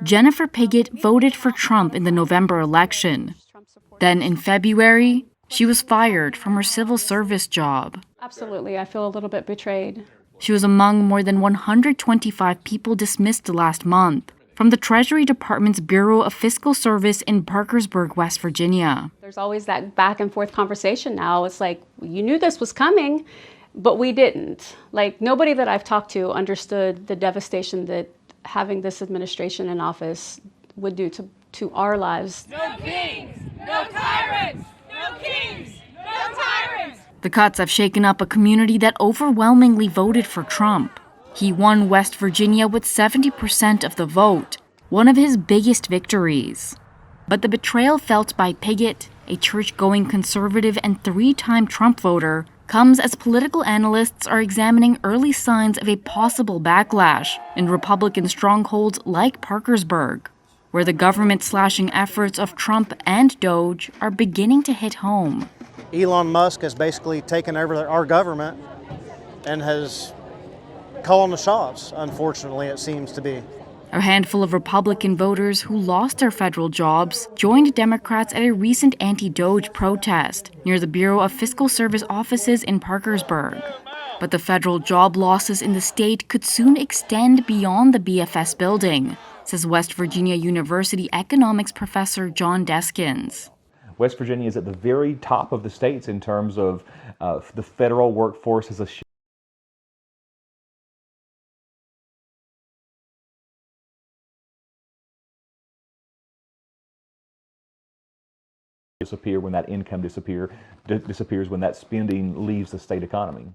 Jennifer Piggott voted for Trump in the November election. Then in February, she was fired from her civil service job. Absolutely, I feel a little bit betrayed. She was among more than 125 people dismissed last month from the Treasury Department's Bureau of Fiscal Service in Parkersburg, West Virginia. There's always that back and forth conversation now. It's like, you knew this was coming, but we didn't. Like, nobody that I've talked to understood the devastation that having this administration in office would do to our lives. No kings, no tyrants, no kings, no tyrants. The cuts have shaken up a community that overwhelmingly voted for Trump. He won West Virginia with 70% of the vote, one of his biggest victories. But the betrayal felt by Piggott, a church-going conservative and three-time Trump voter, comes as political analysts are examining early signs of a possible backlash in Republican strongholds like Parkersburg, where the government-slashing efforts of Trump and DOGE are beginning to hit home. Elon Musk has basically taken over our government and has calling the shots, unfortunately, it seems to be. A handful of Republican voters who lost their federal jobs joined Democrats at a recent anti-DOGE protest near the Bureau of Fiscal Service offices in Parkersburg. But the federal job losses in the state could soon extend beyond the BFS building, says West Virginia University economics professor John Deskins. West Virginia is at the very top of the states in terms of the federal workforce as a disappear when that income disappears when that spending leaves the state economy.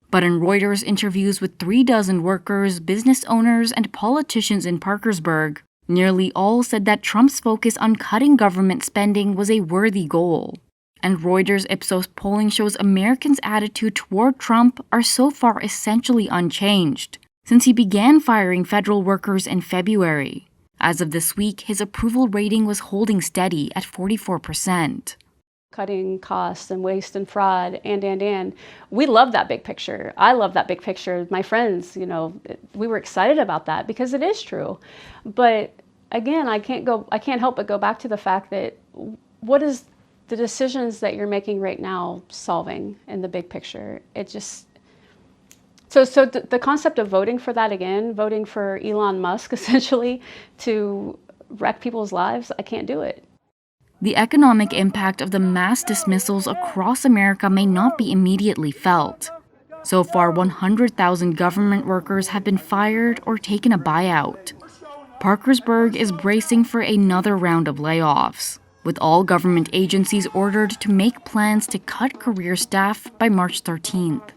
But in Reuters interviews with 36 workers, business owners, and politicians in Parkersburg, nearly all said that Trump's focus on cutting government spending was a worthy goal. And Reuters Ipsos polling shows Americans' attitude toward Trump are so far essentially unchanged since he began firing federal workers in February. As of this week, his approval rating was holding steady at 44%. Cutting costs and waste and fraud and. We love that big picture. I love that big picture. My friends, we were excited about that because it is true. But again, I can't help but go back to the fact that what is the decisions that you're making right now solving in the big picture? It just... So the concept of voting for that again, voting for Elon Musk essentially to wreck people's lives, I can't do it. The economic impact of the mass dismissals across America may not be immediately felt. So far, 100,000 government workers have been fired or taken a buyout. Parkersburg is bracing for another round of layoffs, with all government agencies ordered to make plans to cut career staff by March 13th.